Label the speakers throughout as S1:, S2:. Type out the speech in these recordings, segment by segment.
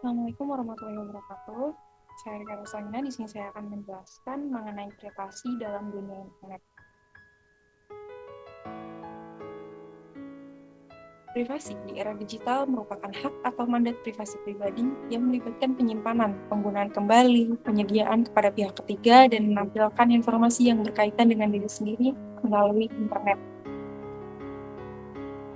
S1: Assalamualaikum warahmatullahi wabarakatuh. Saya Rika Rosalina. Di sini saya akan menjelaskan mengenai privasi dalam dunia internet. Privasi di era digital merupakan hak atau mandat privasi pribadi yang melibatkan penyimpanan, penggunaan kembali, penyediaan kepada pihak ketiga, dan menampilkan informasi yang berkaitan dengan diri sendiri melalui internet.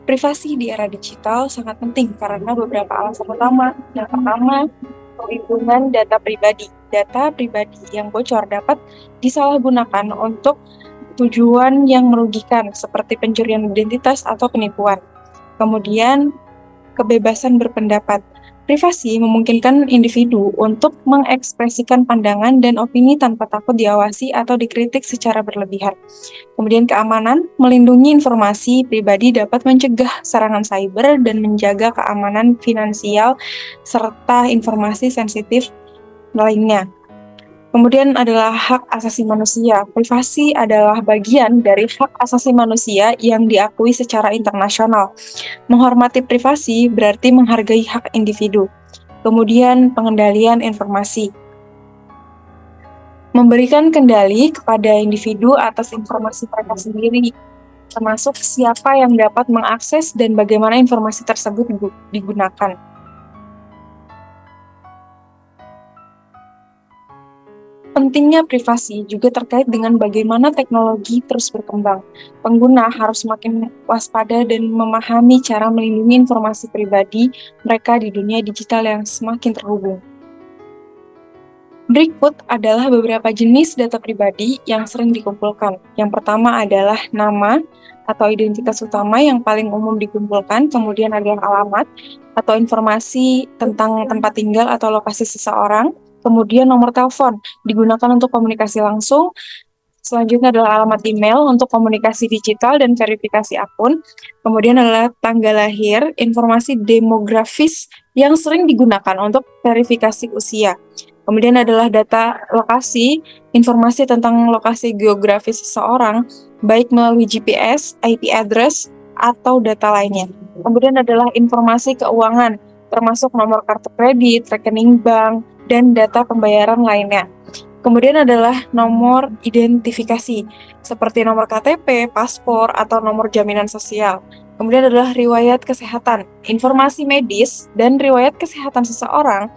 S1: Privasi di era digital sangat penting karena beberapa alasan utama. Yang pertama, perlindungan data pribadi. Data pribadi yang bocor dapat disalahgunakan untuk tujuan yang merugikan, seperti pencurian identitas atau penipuan. Kemudian, kebebasan berpendapat. Privasi memungkinkan individu untuk mengekspresikan pandangan dan opini tanpa takut diawasi atau dikritik secara berlebihan. Kemudian keamanan, melindungi informasi pribadi dapat mencegah serangan cyber dan menjaga keamanan finansial serta informasi sensitif lainnya. Kemudian adalah hak asasi manusia. Privasi adalah bagian dari hak asasi manusia yang diakui secara internasional. Menghormati privasi berarti menghargai hak individu. Kemudian pengendalian informasi. Memberikan kendali kepada individu atas informasi mereka sendiri, termasuk siapa yang dapat mengakses dan bagaimana informasi tersebut digunakan. Pentingnya privasi juga terkait dengan bagaimana teknologi terus berkembang. Pengguna harus semakin waspada dan memahami cara melindungi informasi pribadi mereka di dunia digital yang semakin terhubung. Berikut adalah beberapa jenis data pribadi yang sering dikumpulkan. Yang pertama adalah nama atau identitas utama yang paling umum dikumpulkan, kemudian adalah alamat atau informasi tentang tempat tinggal atau lokasi seseorang, kemudian nomor telepon digunakan untuk komunikasi langsung, selanjutnya adalah alamat email untuk komunikasi digital dan verifikasi akun, kemudian adalah tanggal lahir, informasi demografis yang sering digunakan untuk verifikasi usia. Kemudian adalah data lokasi, informasi tentang lokasi geografis seseorang, baik melalui GPS, IP address, atau data lainnya. Kemudian adalah informasi keuangan, termasuk nomor kartu kredit, rekening bank, dan data pembayaran lainnya. Kemudian adalah nomor identifikasi, seperti nomor KTP, paspor, atau nomor jaminan sosial. Kemudian adalah riwayat kesehatan, informasi medis, dan riwayat kesehatan seseorang.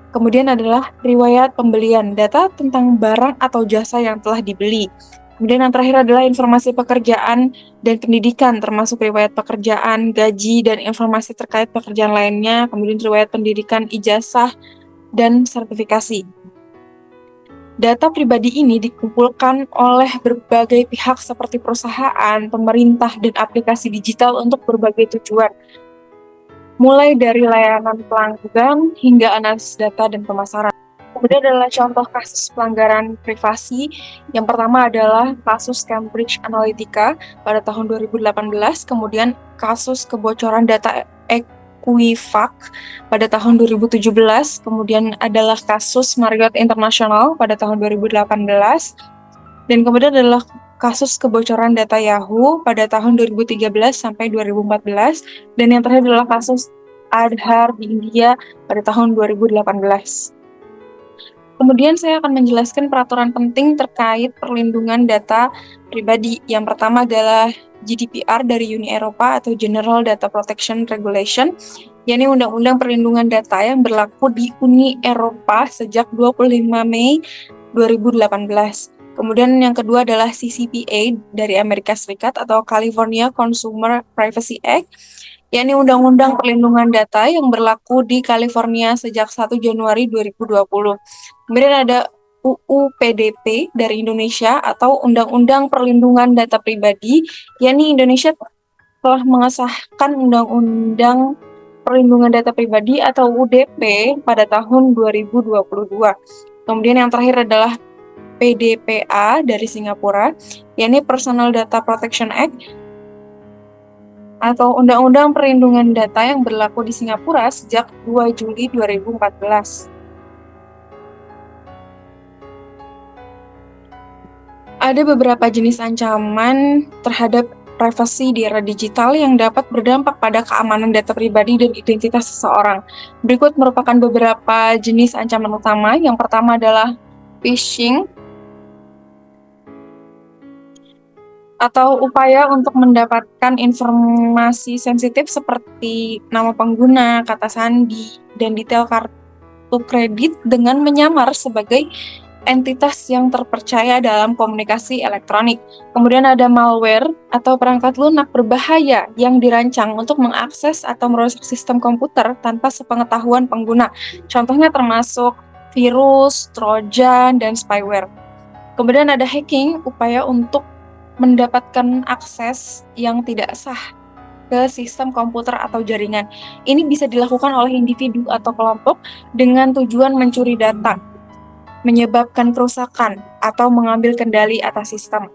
S1: Kemudian adalah riwayat pembelian, data tentang barang atau jasa yang telah dibeli. Kemudian yang terakhir adalah informasi pekerjaan dan pendidikan, termasuk riwayat pekerjaan, gaji, dan informasi terkait pekerjaan lainnya, kemudian riwayat pendidikan, ijazah, dan sertifikasi. Data pribadi ini dikumpulkan oleh berbagai pihak seperti perusahaan, pemerintah, dan aplikasi digital untuk berbagai tujuan, mulai dari layanan pelanggan hingga analisis data dan pemasaran. Kemudian adalah contoh kasus pelanggaran privasi. Yang pertama adalah kasus Cambridge Analytica pada tahun 2018, kemudian kasus kebocoran data Equifax pada tahun 2017, kemudian adalah kasus Marriott International pada tahun 2018, dan kemudian adalah kasus kebocoran data Yahoo pada tahun 2013 sampai 2014, dan yang terakhir adalah kasus Aadhaar di India pada tahun 2018. Kemudian saya akan menjelaskan peraturan penting terkait perlindungan data pribadi. Yang pertama adalah GDPR dari Uni Eropa atau General Data Protection Regulation, yakni Undang-Undang Perlindungan Data yang berlaku di Uni Eropa sejak 25 Mei 2018. Kemudian yang kedua adalah CCPA dari Amerika Serikat atau California Consumer Privacy Act, yakni Undang-Undang Perlindungan Data yang berlaku di California sejak 1 Januari 2020. Kemudian ada UU PDP dari Indonesia atau Undang-Undang Perlindungan Data Pribadi, yakni Indonesia telah mengesahkan Undang-Undang Perlindungan Data Pribadi atau UDP pada tahun 2022. Kemudian yang terakhir adalah PDPA dari Singapura, yakni Personal Data Protection Act atau Undang-Undang Perlindungan Data yang berlaku di Singapura sejak 2 Juli 2014. Ada beberapa jenis ancaman terhadap privasi di era digital yang dapat berdampak pada keamanan data pribadi dan identitas seseorang. Berikut merupakan beberapa jenis ancaman utama. Yang pertama adalah phishing, atau upaya untuk mendapatkan informasi sensitif seperti nama pengguna, kata sandi, dan detail kartu kredit dengan menyamar sebagai entitas yang terpercaya dalam komunikasi elektronik. Kemudian ada malware atau perangkat lunak berbahaya yang dirancang untuk mengakses atau merusak sistem komputer tanpa sepengetahuan pengguna. Contohnya termasuk virus, trojan, dan spyware. Kemudian ada hacking, upaya untuk mendapatkan akses yang tidak sah ke sistem komputer atau jaringan. Ini bisa dilakukan oleh individu atau kelompok dengan tujuan mencuri data, menyebabkan kerusakan, atau mengambil kendali atas sistem.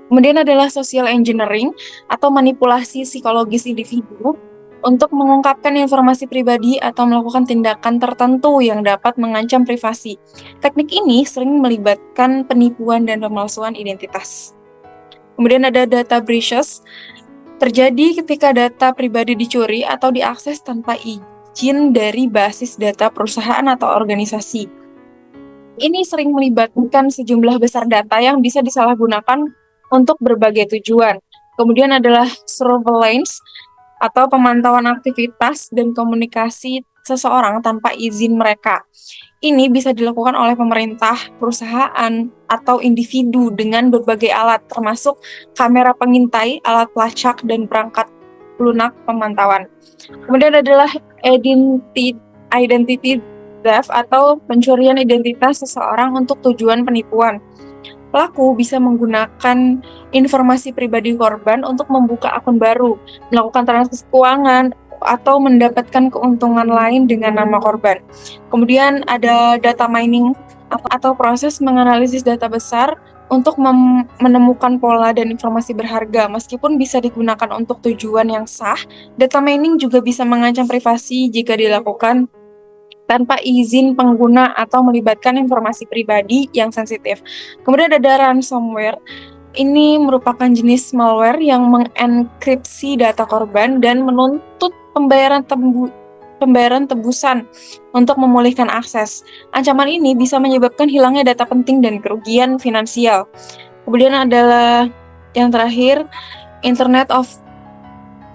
S1: Kemudian adalah social engineering atau manipulasi psikologis individu untuk mengungkapkan informasi pribadi atau melakukan tindakan tertentu yang dapat mengancam privasi. Teknik ini sering melibatkan penipuan dan pemalsuan identitas. Kemudian ada data breaches, terjadi ketika data pribadi dicuri atau diakses tanpa izin dari basis data perusahaan atau organisasi. Ini sering melibatkan sejumlah besar data yang bisa disalahgunakan untuk berbagai tujuan. Kemudian adalah surveillance atau pemantauan aktivitas dan komunikasi seseorang tanpa izin mereka. Ini bisa dilakukan oleh pemerintah, perusahaan, atau individu dengan berbagai alat, termasuk kamera pengintai, alat pelacak, dan perangkat lunak pemantauan. Kemudian adalah identity theft atau pencurian identitas seseorang untuk tujuan penipuan. Pelaku bisa menggunakan informasi pribadi korban untuk membuka akun baru, melakukan transaksi keuangan, atau mendapatkan keuntungan lain dengan nama korban. Kemudian ada data mining atau proses menganalisis data besar untuk menemukan pola dan informasi berharga. Meskipun bisa digunakan untuk tujuan yang sah, data mining juga bisa mengancam privasi jika dilakukan tanpa izin pengguna atau melibatkan informasi pribadi yang sensitif. Kemudian ada ransomware. Ini merupakan jenis malware yang mengenkripsi data korban dan menuntut pembayaran tebusan untuk memulihkan akses. Ancaman ini bisa menyebabkan hilangnya data penting dan kerugian finansial. Kemudian adalah yang terakhir, Internet of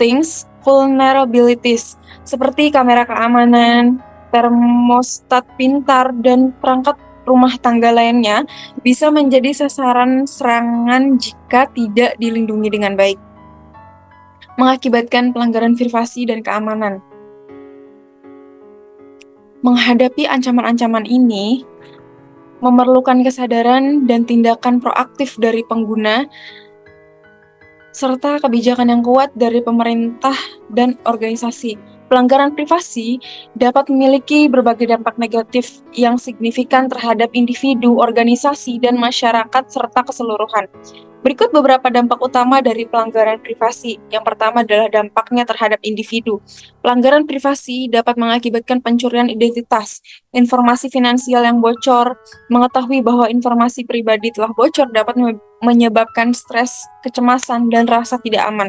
S1: Things vulnerabilities, seperti kamera keamanan, termostat pintar, dan perangkat rumah tangga lainnya bisa menjadi sasaran serangan jika tidak dilindungi dengan baik, mengakibatkan pelanggaran privasi dan keamanan. Menghadapi ancaman-ancaman ini memerlukan kesadaran dan tindakan proaktif dari pengguna, serta kebijakan yang kuat dari pemerintah dan organisasi. Pelanggaran privasi dapat memiliki berbagai dampak negatif yang signifikan terhadap individu, organisasi, dan masyarakat serta keseluruhan. Berikut beberapa dampak utama dari pelanggaran privasi. Yang pertama adalah dampaknya terhadap individu. Pelanggaran privasi dapat mengakibatkan pencurian identitas, informasi finansial yang bocor. Mengetahui bahwa informasi pribadi telah bocor dapat menyebabkan stres, kecemasan, dan rasa tidak aman.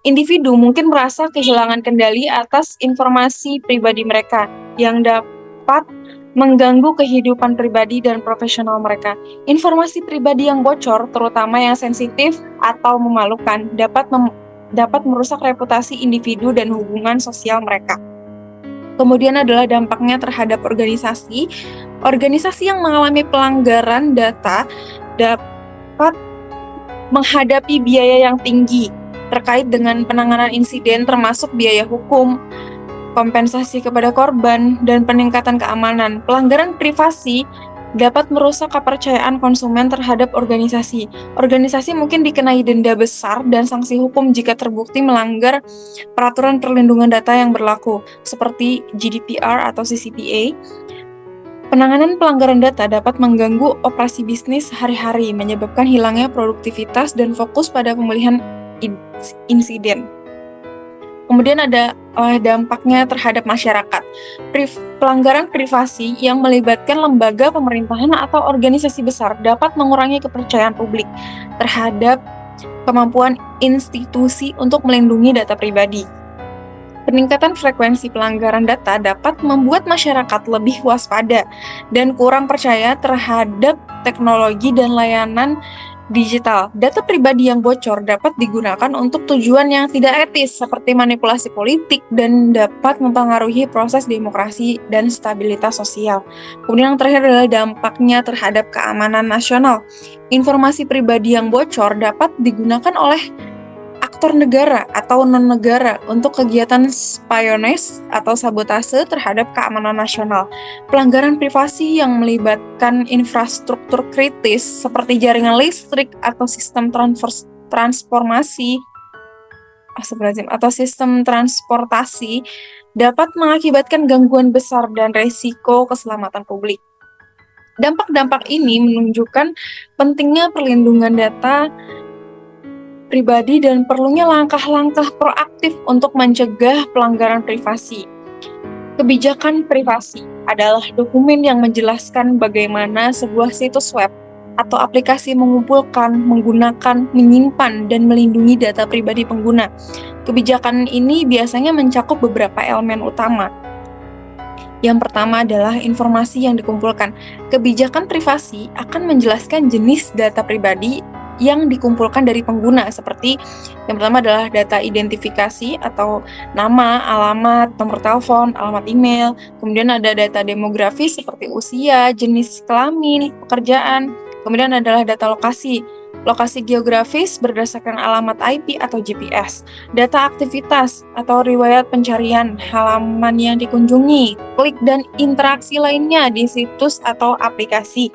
S1: Individu mungkin merasa kehilangan kendali atas informasi pribadi mereka yang dapat mengganggu kehidupan pribadi dan profesional mereka. Informasi pribadi yang bocor, terutama yang sensitif atau memalukan, dapat merusak reputasi individu dan hubungan sosial mereka. Kemudian adalah dampaknya terhadap organisasi. Organisasi yang mengalami pelanggaran data dapat menghadapi biaya yang tinggi terkait dengan penanganan insiden, termasuk biaya hukum, kompensasi kepada korban, dan peningkatan keamanan. Pelanggaran privasi dapat merusak kepercayaan konsumen terhadap organisasi. Organisasi mungkin dikenai denda besar dan sanksi hukum jika terbukti melanggar peraturan perlindungan data yang berlaku, seperti GDPR atau CCPA. Penanganan pelanggaran data dapat mengganggu operasi bisnis sehari-hari, menyebabkan hilangnya produktivitas dan fokus pada pemulihan insiden. Kemudian ada dampaknya terhadap masyarakat. Pelanggaran privasi yang melibatkan lembaga pemerintahan atau organisasi besar dapat mengurangi kepercayaan publik terhadap kemampuan institusi untuk melindungi data pribadi. Peningkatan frekuensi pelanggaran data dapat membuat masyarakat lebih waspada dan kurang percaya terhadap teknologi dan layanan digital. Data pribadi yang bocor dapat digunakan untuk tujuan yang tidak etis seperti manipulasi politik dan dapat mempengaruhi proses demokrasi dan stabilitas sosial. Kemudian yang terakhir adalah dampaknya terhadap keamanan nasional. Informasi pribadi yang bocor dapat digunakan oleh aktor negara atau non-negara untuk kegiatan spionage atau sabotase terhadap keamanan nasional. Pelanggaran privasi yang melibatkan infrastruktur kritis seperti jaringan listrik atau sistem transportasi dapat mengakibatkan gangguan besar dan resiko keselamatan publik. Dampak-dampak ini menunjukkan pentingnya perlindungan data pribadi dan perlunya langkah-langkah proaktif untuk mencegah pelanggaran privasi. Kebijakan privasi adalah dokumen yang menjelaskan bagaimana sebuah situs web atau aplikasi mengumpulkan, menggunakan, menyimpan, dan melindungi data pribadi pengguna. Kebijakan ini biasanya mencakup beberapa elemen utama. Yang pertama adalah informasi yang dikumpulkan. Kebijakan privasi akan menjelaskan jenis data pribadi yang dikumpulkan dari pengguna, seperti yang pertama adalah data identifikasi atau nama, alamat, nomor telepon, alamat email. Kemudian ada data demografis seperti usia, jenis kelamin, pekerjaan. Kemudian adalah data lokasi geografis berdasarkan alamat IP atau GPS. Data aktivitas atau riwayat pencarian, halaman yang dikunjungi, klik dan interaksi lainnya di situs atau aplikasi.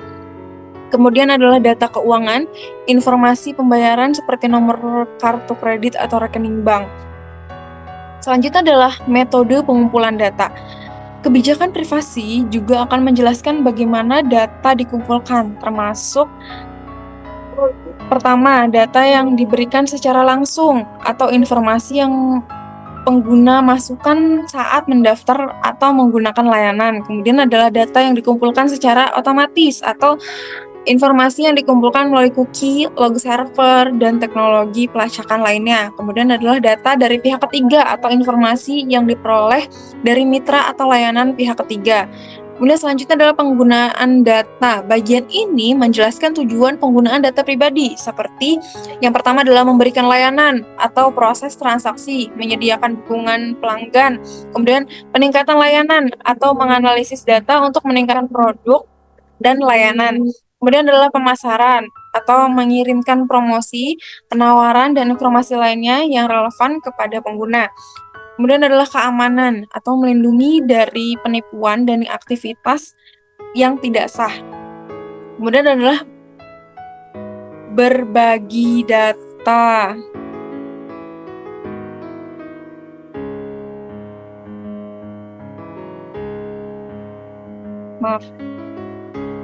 S1: Kemudian adalah data keuangan, informasi pembayaran seperti nomor kartu kredit atau rekening bank. Selanjutnya adalah metode pengumpulan data. Kebijakan privasi juga akan menjelaskan bagaimana data dikumpulkan, termasuk pertama, data yang diberikan secara langsung atau informasi yang pengguna masukkan saat mendaftar atau menggunakan layanan. Kemudian adalah data yang dikumpulkan secara otomatis atau informasi yang dikumpulkan melalui cookie, log server, dan teknologi pelacakan lainnya. Kemudian adalah data dari pihak ketiga atau informasi yang diperoleh dari mitra atau layanan pihak ketiga. Kemudian selanjutnya adalah penggunaan data. Bagian ini menjelaskan tujuan penggunaan data pribadi, seperti yang pertama adalah memberikan layanan atau proses transaksi, menyediakan dukungan pelanggan, kemudian peningkatan layanan atau menganalisis data untuk meningkatkan produk dan layanan. Kemudian adalah pemasaran atau mengirimkan promosi, penawaran, dan informasi lainnya yang relevan kepada pengguna. Kemudian adalah keamanan atau melindungi dari penipuan dan aktivitas yang tidak sah. Kemudian adalah berbagi data.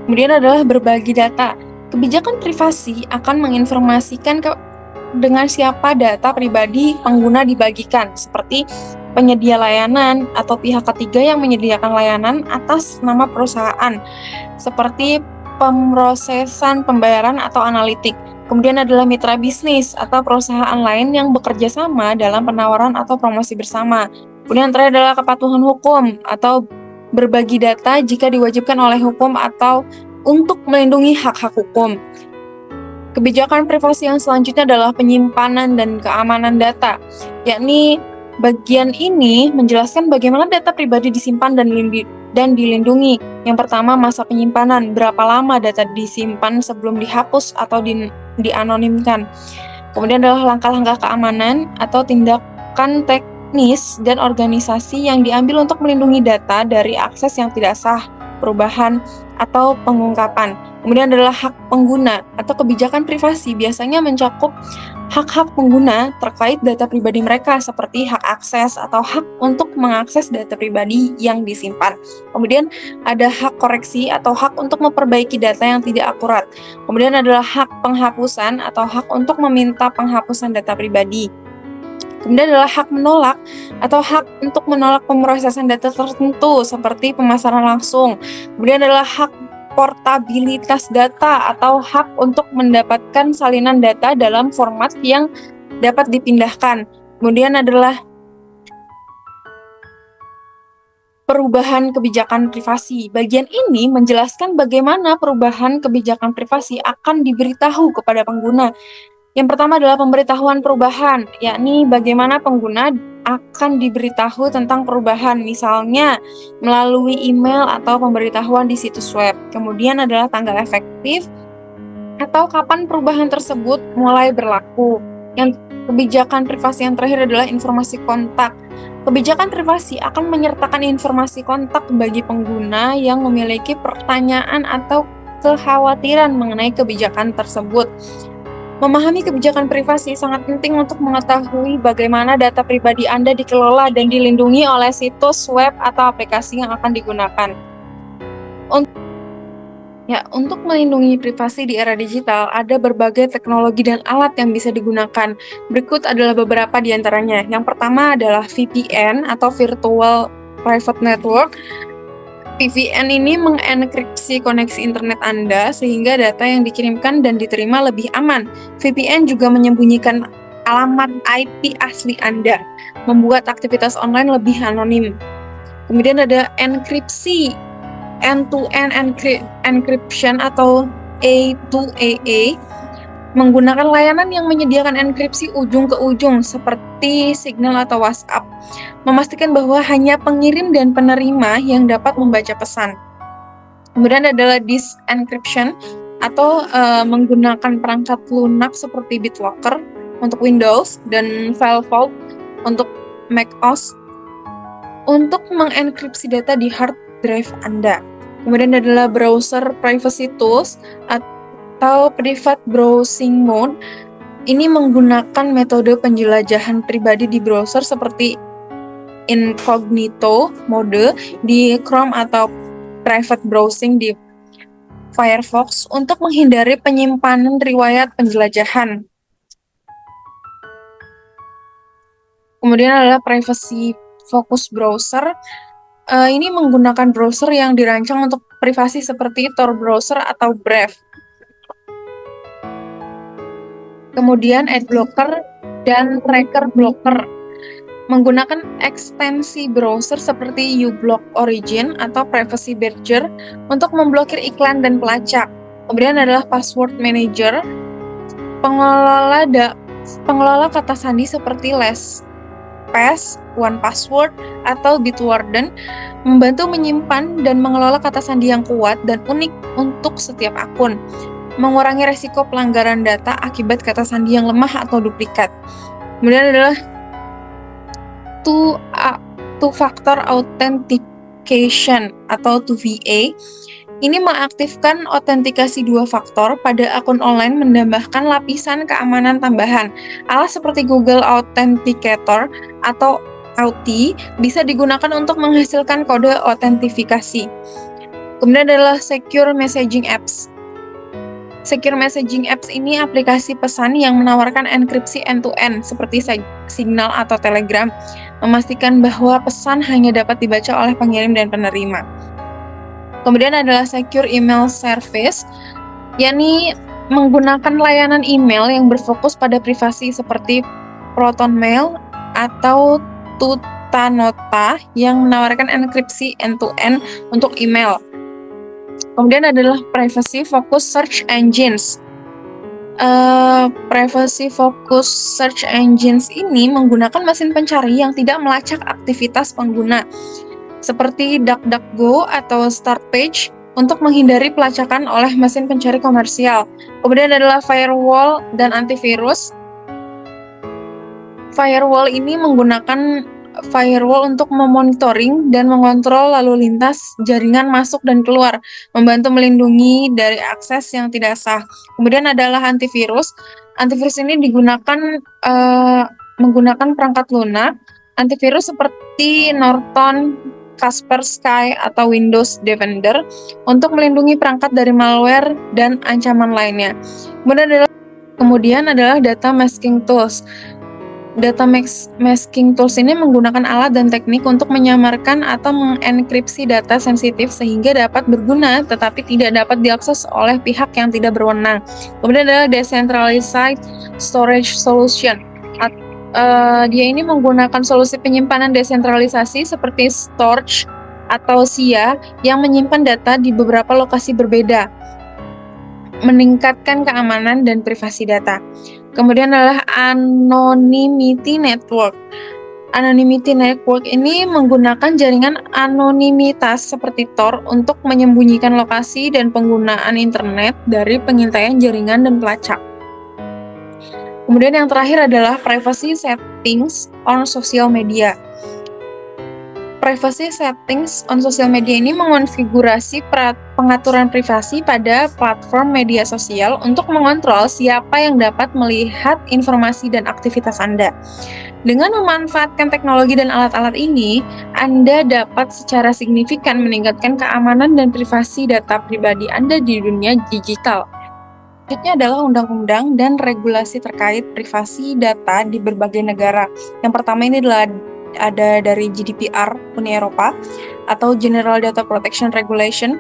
S1: Kemudian adalah berbagi data. Kebijakan privasi akan menginformasikan dengan siapa data pribadi pengguna dibagikan, seperti penyedia layanan atau pihak ketiga yang menyediakan layanan atas nama perusahaan, seperti pemrosesan pembayaran atau analitik. Kemudian adalah mitra bisnis atau perusahaan lain yang bekerja sama dalam penawaran atau promosi bersama. Kemudian terakhir adalah kepatuhan hukum atau berbagi data jika diwajibkan oleh hukum atau untuk melindungi hak-hak hukum. Kebijakan privasi yang selanjutnya adalah penyimpanan dan keamanan data, yakni bagian ini menjelaskan bagaimana data pribadi disimpan dan dilindungi. Yang pertama, masa penyimpanan, berapa lama data disimpan sebelum dihapus atau dianonimkan. Kemudian adalah langkah-langkah keamanan atau tindakan teknis dan organisasi yang diambil untuk melindungi data dari akses yang tidak sah, perubahan, atau pengungkapan. Kemudian adalah hak pengguna atau kebijakan privasi biasanya mencakup hak-hak pengguna terkait data pribadi mereka, seperti hak akses atau hak untuk mengakses data pribadi yang disimpan. Kemudian ada hak koreksi atau hak untuk memperbaiki data yang tidak akurat. Kemudian adalah hak penghapusan atau hak untuk meminta penghapusan data pribadi. Kemudian adalah hak menolak atau hak untuk menolak pemrosesan data tertentu seperti pemasaran langsung. Kemudian adalah hak portabilitas data atau hak untuk mendapatkan salinan data dalam format yang dapat dipindahkan. Kemudian adalah perubahan kebijakan privasi. Bagian ini menjelaskan bagaimana perubahan kebijakan privasi akan diberitahu kepada pengguna. Yang pertama adalah pemberitahuan perubahan, yakni bagaimana pengguna akan diberitahu tentang perubahan, misalnya melalui email atau pemberitahuan di situs web. Kemudian adalah tanggal efektif atau kapan perubahan tersebut mulai berlaku. Yang kebijakan privasi yang terakhir adalah informasi kontak. Kebijakan privasi akan menyertakan informasi kontak bagi pengguna yang memiliki pertanyaan atau kekhawatiran mengenai kebijakan tersebut. Memahami kebijakan privasi sangat penting untuk mengetahui bagaimana data pribadi Anda dikelola dan dilindungi oleh situs web atau aplikasi yang akan digunakan. Untuk melindungi privasi di era digital, ada berbagai teknologi dan alat yang bisa digunakan. Berikut adalah beberapa di antaranya. Yang pertama adalah VPN atau Virtual Private Network. VPN ini mengenkripsi koneksi internet Anda sehingga data yang dikirimkan dan diterima lebih aman. VPN juga menyembunyikan alamat IP asli Anda, membuat aktivitas online lebih anonim. Kemudian ada enkripsi, end-to-end encryption atau A2AA, menggunakan layanan yang menyediakan enkripsi ujung ke ujung seperti Signal atau WhatsApp, memastikan bahwa hanya pengirim dan penerima yang dapat membaca pesan. Kemudian adalah disk encryption atau menggunakan perangkat lunak seperti BitLocker untuk Windows dan FileVault untuk macOS untuk mengenkripsi data di hard drive Anda. Kemudian adalah browser privacy tools atau private browsing mode. Ini menggunakan metode penjelajahan pribadi di browser seperti incognito mode di Chrome atau private browsing di Firefox untuk menghindari penyimpanan riwayat penjelajahan. Kemudian adalah privacy focus browser. Ini menggunakan browser yang dirancang untuk privasi seperti Tor browser atau Brave. Kemudian adblocker dan tracker blocker menggunakan ekstensi browser seperti uBlock Origin atau Privacy Badger untuk memblokir iklan dan pelacak. Kemudian adalah password manager, pengelola kata sandi seperti LastPass, 1Password, atau Bitwarden, membantu menyimpan dan mengelola kata sandi yang kuat dan unik untuk setiap akun, mengurangi resiko pelanggaran data akibat kata sandi yang lemah atau duplikat. Kemudian adalah two-factor authentication atau 2FA. Ini mengaktifkan autentikasi dua faktor pada akun online, menambahkan lapisan keamanan tambahan. Alat seperti Google Authenticator atau Auth bisa digunakan untuk menghasilkan kode autentifikasi. Kemudian adalah Secure Messaging Apps. Secure Messaging Apps ini aplikasi pesan yang menawarkan enkripsi end-to-end seperti Signal atau Telegram, memastikan bahwa pesan hanya dapat dibaca oleh pengirim dan penerima. Kemudian adalah Secure Email Service, yakni menggunakan layanan email yang berfokus pada privasi seperti ProtonMail atau Tutanota yang menawarkan enkripsi end-to-end untuk email. Kemudian adalah Privacy Focus Search Engines. Privacy Focus Search Engines ini menggunakan mesin pencari yang tidak melacak aktivitas pengguna, seperti DuckDuckGo atau Startpage untuk menghindari pelacakan oleh mesin pencari komersial. Kemudian adalah firewall dan antivirus. Firewall ini menggunakan firewall untuk memonitoring dan mengontrol lalu lintas jaringan masuk dan keluar, membantu melindungi dari akses yang tidak sah. Kemudian adalah antivirus. Antivirus ini digunakan menggunakan perangkat lunak. Antivirus seperti Norton, Kaspersky, atau Windows Defender untuk melindungi perangkat dari malware dan ancaman lainnya. Kemudian adalah data masking tools. Data masking tools ini menggunakan alat dan teknik untuk menyamarkan atau mengenkripsi data sensitif sehingga dapat berguna tetapi tidak dapat diakses oleh pihak yang tidak berwenang. Kemudian adalah decentralized storage solution. Dia ini menggunakan solusi penyimpanan desentralisasi seperti storage atau SIA yang menyimpan data di beberapa lokasi berbeda, meningkatkan keamanan dan privasi data. Kemudian adalah anonymity network. Anonymity network ini menggunakan jaringan anonimitas seperti Tor untuk menyembunyikan lokasi dan penggunaan internet dari pengintaian jaringan dan pelacak. Kemudian yang terakhir adalah privacy settings on social media. Privacy settings on social media ini mengonfigurasi pengaturan privasi pada platform media sosial untuk mengontrol siapa yang dapat melihat informasi dan aktivitas Anda. Dengan memanfaatkan teknologi dan alat-alat ini, Anda dapat secara signifikan meningkatkan keamanan dan privasi data pribadi Anda di dunia digital. Selanjutnya adalah undang-undang dan regulasi terkait privasi data di berbagai negara. Yang pertama ini adalah ada dari GDPR Uni Eropa atau General Data Protection Regulation.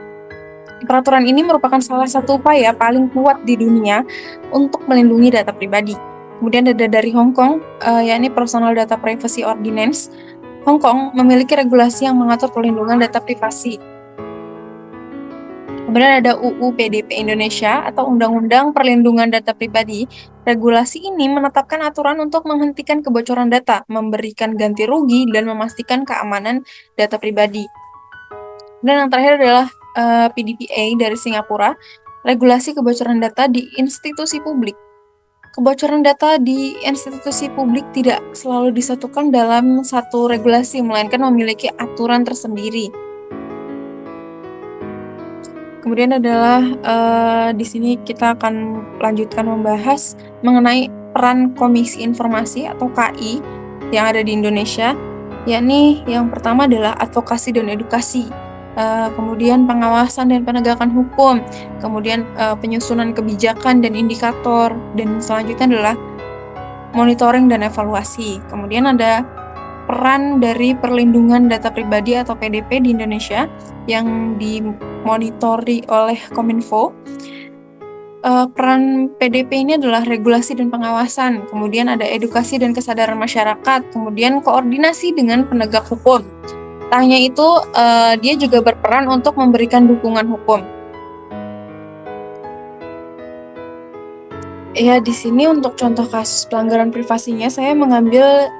S1: Peraturan ini merupakan salah satu upaya paling kuat di dunia untuk melindungi data pribadi. Kemudian ada dari Hong Kong, yakni Personal Data Privacy Ordinance. Hong Kong memiliki regulasi yang mengatur perlindungan data privasi. Kemudian ada UU PDP Indonesia atau Undang-Undang Perlindungan Data Pribadi. Regulasi ini menetapkan aturan untuk menghentikan kebocoran data, memberikan ganti rugi, dan memastikan keamanan data pribadi. Dan yang terakhir adalah PDPA dari Singapura, regulasi kebocoran data di institusi publik. Kebocoran data di institusi publik tidak selalu disatukan dalam satu regulasi, melainkan memiliki aturan tersendiri. Kemudian adalah di sini kita akan lanjutkan membahas mengenai peran Komisi Informasi atau KI yang ada di Indonesia, yakni yang pertama adalah advokasi dan edukasi, kemudian pengawasan dan penegakan hukum, kemudian penyusunan kebijakan dan indikator, dan selanjutnya adalah monitoring dan evaluasi. Kemudian ada peran dari perlindungan data pribadi atau PDP di Indonesia yang dimonitori oleh Kominfo. Peran PDP ini adalah regulasi dan pengawasan, kemudian ada edukasi dan kesadaran masyarakat, kemudian koordinasi dengan penegak hukum. Tak hanya itu, dia juga berperan untuk memberikan dukungan hukum. Ya, di sini untuk contoh kasus pelanggaran privasinya, saya mengambil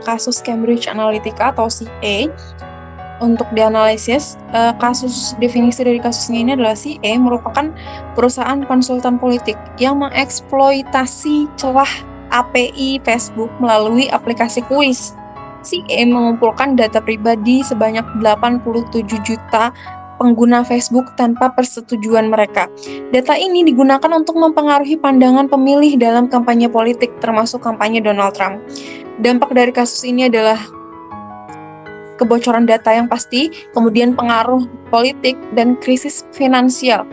S1: kasus Cambridge Analytica atau CA untuk dianalisis. Definisi dari kasusnya ini adalah CA merupakan perusahaan konsultan politik yang mengeksploitasi celah API Facebook melalui aplikasi kuis. CA mengumpulkan data pribadi sebanyak 87 juta pengguna Facebook tanpa persetujuan mereka. Data ini digunakan untuk mempengaruhi pandangan pemilih dalam kampanye politik, termasuk kampanye Donald Trump. Dampak dari kasus ini adalah kebocoran data yang pasti, kemudian pengaruh politik, dan krisis finansial.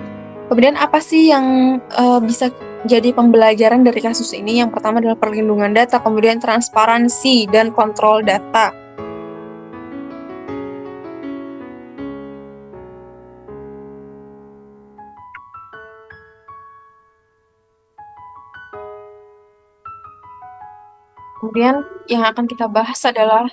S1: Kemudian apa sih yang bisa jadi pembelajaran dari kasus ini? Yang pertama adalah perlindungan data, kemudian transparansi dan kontrol data. Kemudian yang akan kita bahas adalah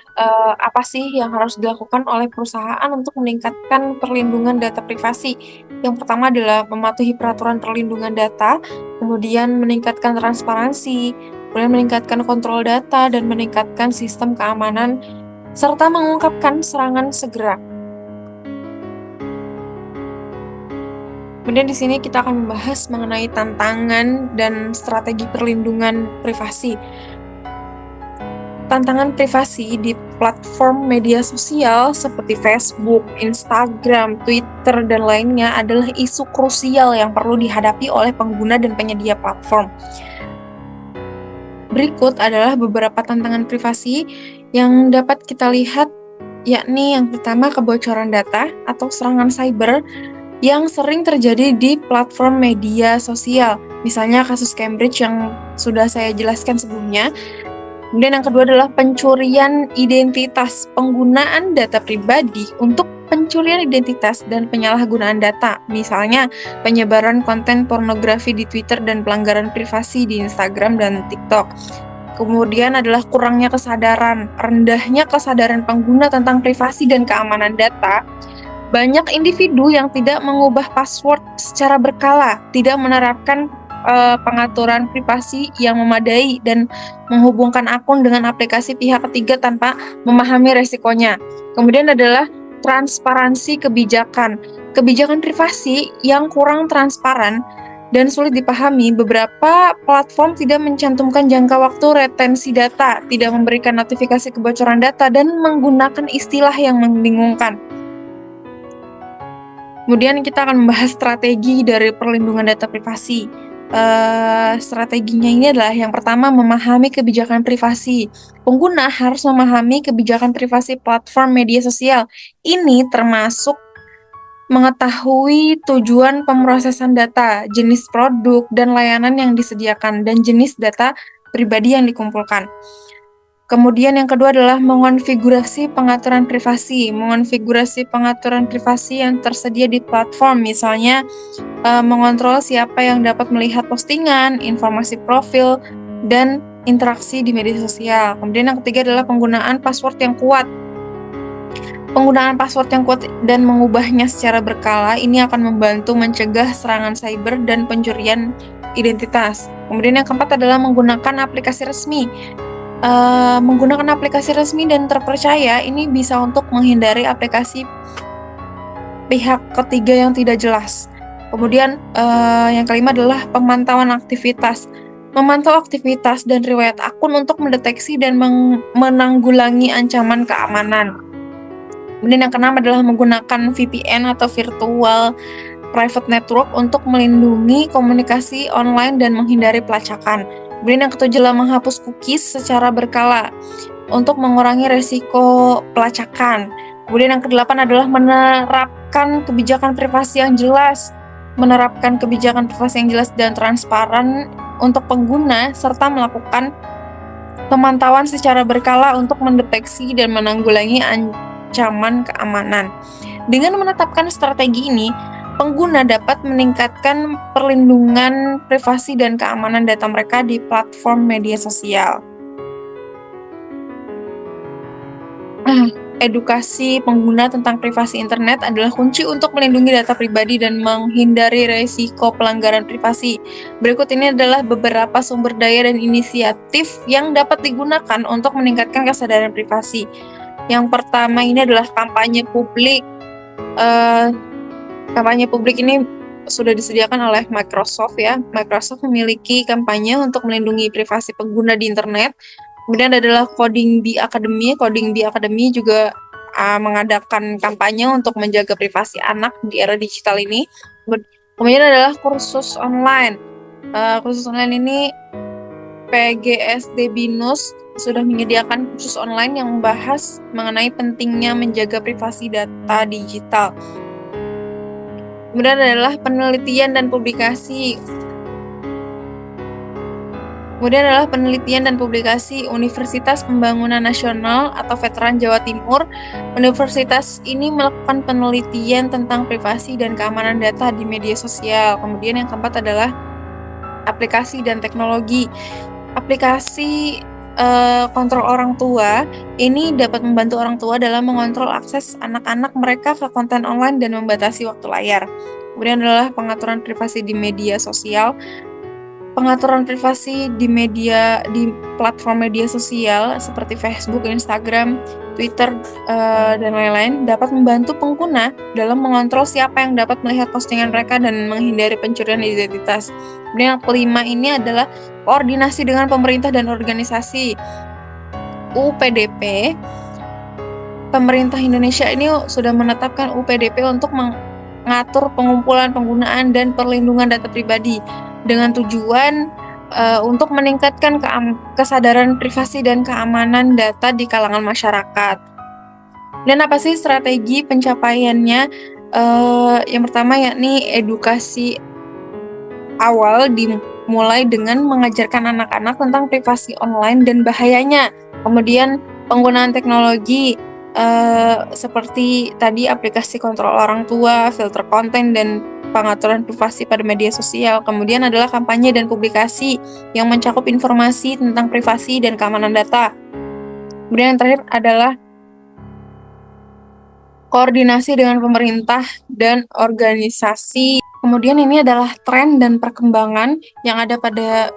S1: apa sih yang harus dilakukan oleh perusahaan untuk meningkatkan perlindungan data privasi. Yang pertama adalah mematuhi peraturan perlindungan data, kemudian meningkatkan transparansi, kemudian meningkatkan kontrol data, dan meningkatkan sistem keamanan, serta mengungkapkan serangan segera. Kemudian di sini kita akan membahas mengenai tantangan dan strategi perlindungan privasi. Tantangan privasi di platform media sosial seperti Facebook, Instagram, Twitter, dan lainnya adalah isu krusial yang perlu dihadapi oleh pengguna dan penyedia platform. Berikut adalah beberapa tantangan privasi yang dapat kita lihat, yakni yang pertama kebocoran data atau serangan cyber yang sering terjadi di platform media sosial. Misalnya kasus Cambridge yang sudah saya jelaskan sebelumnya. Kemudian yang kedua adalah pencurian identitas, penggunaan data pribadi untuk pencurian identitas dan penyalahgunaan data, misalnya penyebaran konten pornografi di Twitter dan pelanggaran privasi di Instagram dan TikTok. Kemudian adalah kurangnya kesadaran, rendahnya kesadaran pengguna tentang privasi dan keamanan data. Banyak individu yang tidak mengubah password secara berkala, tidak menerapkan pengaturan privasi yang memadai, dan menghubungkan akun dengan aplikasi pihak ketiga tanpa memahami resikonya. Kemudian adalah transparansi kebijakan. Kebijakan privasi yang kurang transparan dan sulit dipahami. Beberapa platform tidak mencantumkan jangka waktu retensi data, tidak memberikan notifikasi kebocoran data, dan menggunakan istilah yang membingungkan. Kemudian kita akan membahas strategi dari perlindungan data privasi. Strateginya ini adalah yang pertama, memahami kebijakan privasi. Pengguna harus memahami kebijakan privasi platform media sosial. Ini termasuk mengetahui tujuan pemrosesan data, jenis produk dan layanan yang disediakan, dan jenis data pribadi yang dikumpulkan. Kemudian yang kedua adalah mengonfigurasi pengaturan privasi. Mengonfigurasi pengaturan privasi yang tersedia di platform, misalnya mengontrol siapa yang dapat melihat postingan, informasi profil, dan interaksi di media sosial. Kemudian yang ketiga adalah penggunaan password yang kuat. Penggunaan password yang kuat dan mengubahnya secara berkala ini akan membantu mencegah serangan cyber dan pencurian identitas. Kemudian yang keempat adalah menggunakan aplikasi resmi. Menggunakan aplikasi resmi dan terpercaya ini bisa untuk menghindari aplikasi pihak ketiga yang tidak jelas. Kemudian yang kelima adalah pemantauan aktivitas. Memantau aktivitas dan riwayat akun untuk mendeteksi dan menanggulangi ancaman keamanan. Kemudian yang keenam adalah menggunakan VPN atau Virtual Private Network untuk melindungi komunikasi online dan menghindari pelacakan. Kemudian yang ketujuh adalah menghapus cookies secara berkala untuk mengurangi resiko pelacakan. Kemudian yang kedelapan adalah menerapkan kebijakan privasi yang jelas. Menerapkan kebijakan privasi yang jelas dan transparan untuk pengguna, serta melakukan pemantauan secara berkala untuk mendeteksi dan menanggulangi ancaman keamanan. Dengan menetapkan strategi ini, pengguna dapat meningkatkan perlindungan privasi dan keamanan data mereka di platform media sosial. Edukasi pengguna tentang privasi internet adalah kunci untuk melindungi data pribadi dan menghindari resiko pelanggaran privasi. Berikut ini adalah beberapa sumber daya dan inisiatif yang dapat digunakan untuk meningkatkan kesadaran privasi. Yang pertama ini adalah kampanye publik. Kampanye publik ini sudah disediakan oleh Microsoft ya. Microsoft memiliki kampanye untuk melindungi privasi pengguna di internet. Kemudian adalah Coding Bee Academy. Coding Bee Academy juga mengadakan kampanye untuk menjaga privasi anak di era digital ini. Kemudian adalah kursus online. Kursus online ini PGSD BINUS sudah menyediakan kursus online yang membahas mengenai pentingnya menjaga privasi data digital. Kemudian adalah penelitian dan publikasi. Kemudian adalah penelitian dan publikasi Universitas Pembangunan Nasional atau Veteran Jawa Timur. Universitas ini melakukan penelitian tentang privasi dan keamanan data di media sosial. Kemudian yang keempat adalah aplikasi dan teknologi. Aplikasi kontrol orang tua ini dapat membantu orang tua dalam mengontrol akses anak-anak mereka ke konten online dan membatasi waktu layar. Kemudian adalah pengaturan privasi di media sosial. Pengaturan privasi di platform media sosial seperti Facebook, Instagram, Twitter, dan lain-lain dapat membantu pengguna dalam mengontrol siapa yang dapat melihat postingan mereka dan menghindari pencurian identitas. Kemudian yang kelima ini adalah koordinasi dengan pemerintah dan organisasi. UPDP, pemerintah Indonesia ini sudah menetapkan UPDP untuk mengatur pengumpulan, penggunaan, dan perlindungan data pribadi dengan tujuan untuk meningkatkan kesadaran privasi dan keamanan data di kalangan masyarakat. Dan apa sih strategi pencapaiannya? Yang pertama yakni edukasi awal dimulai dengan mengajarkan anak-anak tentang privasi online dan bahayanya. Kemudian penggunaan teknologi seperti tadi aplikasi kontrol orang tua, filter konten, dan pengaturan privasi pada media sosial. Kemudian adalah kampanye dan publikasi yang mencakup informasi tentang privasi dan keamanan data. Kemudian yang terakhir adalah koordinasi dengan pemerintah dan organisasi. Kemudian ini adalah tren dan perkembangan yang ada pada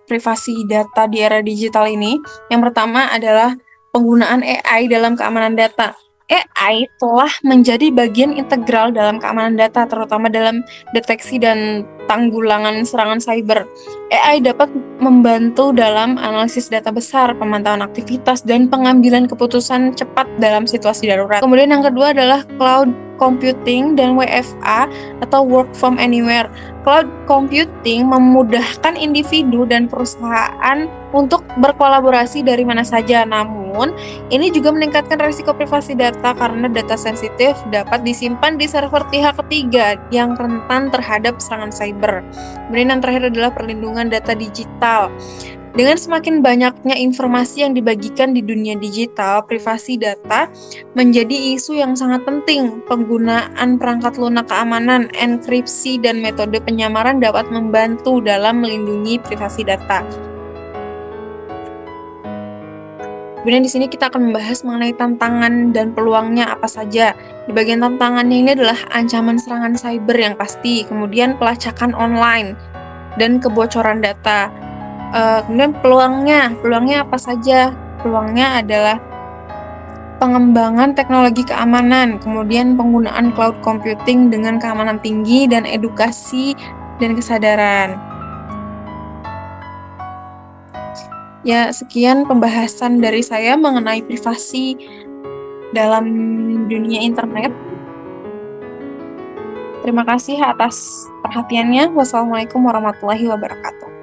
S1: privasi data di era digital ini. Yang pertama adalah penggunaan AI dalam keamanan data. AI telah menjadi bagian integral dalam keamanan data, terutama dalam deteksi dan tanggulangan serangan cyber. AI dapat membantu dalam analisis data besar, pemantauan aktivitas, dan pengambilan keputusan cepat dalam situasi darurat. Kemudian yang kedua adalah cloud computing dan WFA atau work from anywhere. Cloud computing memudahkan individu dan perusahaan untuk berkolaborasi dari mana saja, namun ini juga meningkatkan risiko privasi data karena data sensitif dapat disimpan di server pihak ketiga yang rentan terhadap serangan cyber. Kemudian yang terakhir adalah perlindungan data digital. Dengan semakin banyaknya informasi yang dibagikan di dunia digital, privasi data menjadi isu yang sangat penting. Penggunaan perangkat lunak keamanan, enkripsi, dan metode penyamaran dapat membantu dalam melindungi privasi data. Kemudian di sini kita akan membahas mengenai tantangan dan peluangnya apa saja. Di bagian tantangannya ini adalah ancaman serangan cyber yang pasti, kemudian pelacakan online, dan kebocoran data. Kemudian peluangnya apa saja? Peluangnya adalah pengembangan teknologi keamanan, kemudian penggunaan cloud computing dengan keamanan tinggi, dan edukasi dan kesadaran. Ya, sekian pembahasan dari saya mengenai privasi dalam dunia internet. Terima kasih atas perhatiannya. Wassalamualaikum warahmatullahi wabarakatuh.